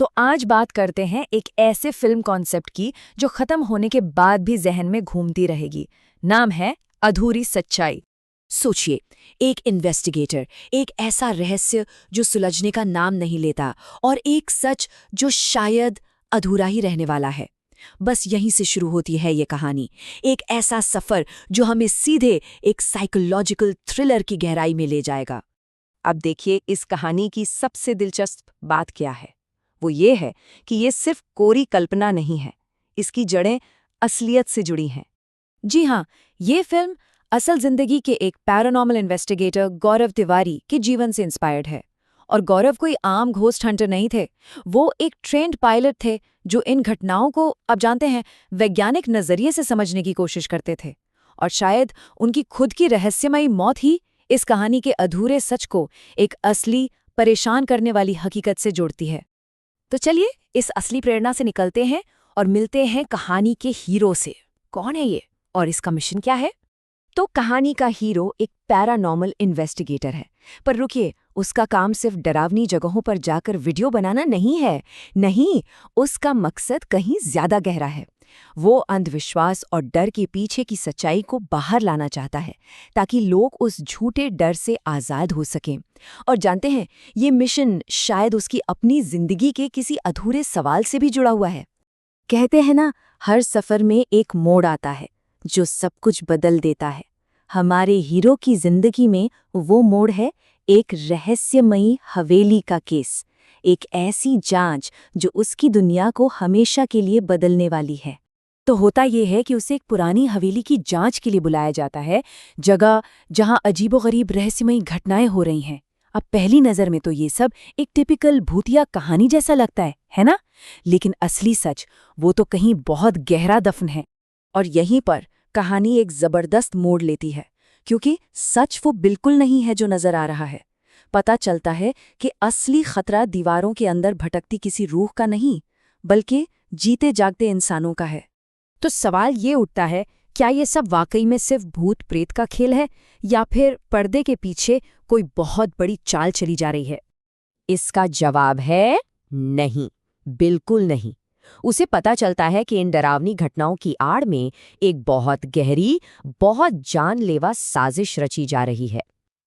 तो आज बात करते हैं एक ऐसे फिल्म कॉन्सेप्ट की जो खत्म होने के बाद भी जहन में घूमती रहेगी। नाम है अधूरी सच्चाई। सोचिए, एक इन्वेस्टिगेटर, एक ऐसा रहस्य जो सुलझने का नाम नहीं लेता, और एक सच जो शायद अधूरा ही रहने वाला है। बस यहीं से शुरू होती है ये कहानी, एक ऐसा सफर जो हमें सीधे एक साइकोलॉजिकल थ्रिलर की गहराई में ले जाएगा। अब देखिए, इस कहानी की सबसे दिलचस्प बात क्या है। वो ये है कि ये सिर्फ कोरी कल्पना नहीं है, इसकी जड़ें असलियत से जुड़ी हैं। जी हाँ, ये फिल्म असल जिंदगी के एक पैरानॉर्मल इन्वेस्टिगेटर गौरव तिवारी के जीवन से इंस्पायर्ड है। और गौरव कोई आम घोस्ट हंटर नहीं थे, वो एक ट्रेंड पायलट थे जो इन घटनाओं को, अब जानते हैं, वैज्ञानिक नजरिए से समझने की कोशिश करते थे। और शायद उनकी खुद की रहस्यमयी मौत ही इस कहानी के अधूरे सच को एक असली, परेशान करने वाली हकीकत से जोड़ती है। तो चलिए इस असली प्रेरणा से निकलते हैं और मिलते हैं कहानी के हीरो से। कौन है ये और इसका मिशन क्या है? तो कहानी का हीरो एक पैरानॉर्मल इन्वेस्टिगेटर है। पर रुकिए, उसका काम सिर्फ डरावनी जगहों पर जाकर वीडियो बनाना नहीं है। नहीं, उसका मकसद कहीं ज्यादा गहरा है। वो अंधविश्वास और डर के पीछे की सच्चाई को बाहर लाना चाहता है, ताकि लोग उस झूठे डर से आज़ाद हो सकें। और जानते हैं, ये मिशन शायद उसकी अपनी जिंदगी के किसी अधूरे सवाल से भी जुड़ा हुआ है। कहते हैं ना, हर सफर में एक मोड़ आता है जो सब कुछ बदल देता है। हमारे हीरो की जिंदगी में वो मोड़ है एक रहस्यमयी हवेली का केस, एक ऐसी जांच जो उसकी दुनिया को हमेशा के लिए बदलने वाली है। तो होता ये है कि उसे एक पुरानी हवेली की जांच के लिए बुलाया जाता है, जगह जहां अजीबोगरीब रहस्यमयी घटनाएं हो रही हैं। अब पहली नज़र में तो ये सब एक टिपिकल भूतिया कहानी जैसा लगता है ना? लेकिन असली सच वो तो कहीं बहुत गहरा दफन है। और यहीं पर कहानी एक जबरदस्त मोड़ लेती है, क्योंकि सच वो बिल्कुल नहीं है जो नजर आ रहा है। पता चलता है कि असली खतरा दीवारों के अंदर भटकती किसी रूह का नहीं, बल्कि जीते जागते इंसानों का है। तो सवाल ये उठता है, क्या ये सब वाकई में सिर्फ भूत प्रेत का खेल है, या फिर पर्दे के पीछे कोई बहुत बड़ी चाल चली जा रही है? इसका जवाब है नहीं, बिल्कुल नहीं। उसे पता चलता है कि इन डरावनी घटनाओं की आड़ में एक बहुत गहरी, बहुत जानलेवा साजिश रची जा रही है।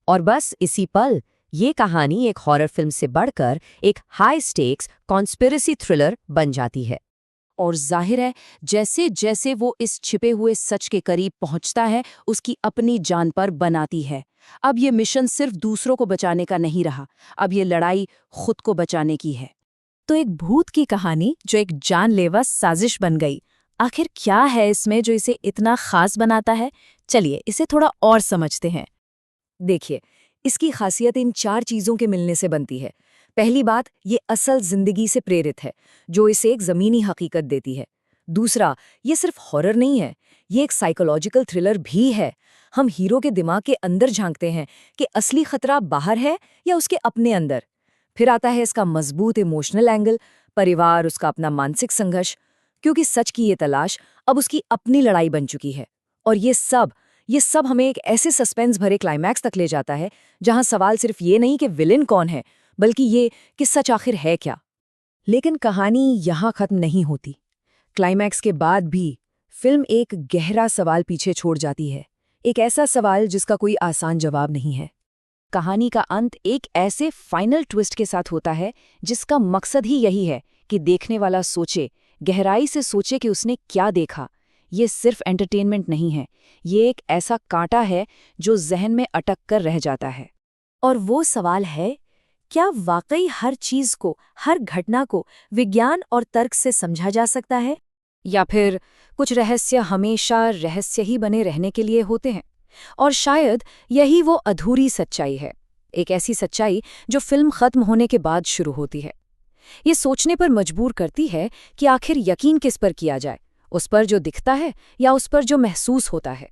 और बस इसी पल ये कहानी एक हॉरर फिल्म से बढ़कर एक हाई स्टेक्स कॉन्स्पिरेसी थ्रिलर बन जाती है। और जाहिर है, जैसे जैसे वो इस छिपे हुए सच के करीब पहुंचता है, उसकी अपनी जान पर बनाती है। अब ये मिशन सिर्फ दूसरों को बचाने का नहीं रहा, अब ये लड़ाई खुद को बचाने की है। तो एक भूत की कहानी जो एक जानलेवा साजिश बन गई, आखिर क्या है इसमें जो इसे इतना खास बनाता है? चलिए इसे थोड़ा और समझते हैं। देखिए, इसकी खासियत इन 4 चीज़ों के मिलने से बनती है। पहली बात, ये असल जिंदगी से प्रेरित है, जो इसे एक ज़मीनी हकीकत देती है। दूसरा, ये सिर्फ हॉरर नहीं है, ये एक साइकोलॉजिकल थ्रिलर भी है। हम हीरो के दिमाग के अंदर झांकते हैं कि असली खतरा बाहर है या उसके अपने अंदर। फिर आता है इसका मजबूत इमोशनल एंगल, परिवार, उसका अपना मानसिक संघर्ष, क्योंकि सच की ये तलाश अब उसकी अपनी लड़ाई बन चुकी है। और ये सब हमें एक ऐसे सस्पेंस भरे क्लाइमैक्स तक ले जाता है, जहां सवाल सिर्फ ये नहीं कि विलेन कौन है, बल्कि ये कि सच आखिर है क्या। लेकिन कहानी यहाँ खत्म नहीं होती। क्लाइमैक्स के बाद भी फिल्म एक गहरा सवाल पीछे छोड़ जाती है, एक ऐसा सवाल जिसका कोई आसान जवाब नहीं है। कहानी का अंत एक ऐसे फाइनल ट्विस्ट के साथ होता है जिसका मकसद ही यही है कि देखने वाला सोचे, गहराई से सोचे कि उसने क्या देखा। ये सिर्फ एंटरटेनमेंट नहीं है, ये एक ऐसा कांटा है जो जहन में अटक कर रह जाता है। और वो सवाल है, क्या वाकई हर चीज को, हर घटना को विज्ञान और तर्क से समझा जा सकता है, या फिर कुछ रहस्य हमेशा रहस्य ही बने रहने के लिए होते हैं? और शायद यही वो अधूरी सच्चाई है, एक ऐसी सच्चाई जो फिल्म खत्म होने के बाद शुरू होती है। ये सोचने पर मजबूर करती है कि आखिर यकीन किस पर किया जाए, उस पर जो दिखता है या उस पर जो महसूस होता है।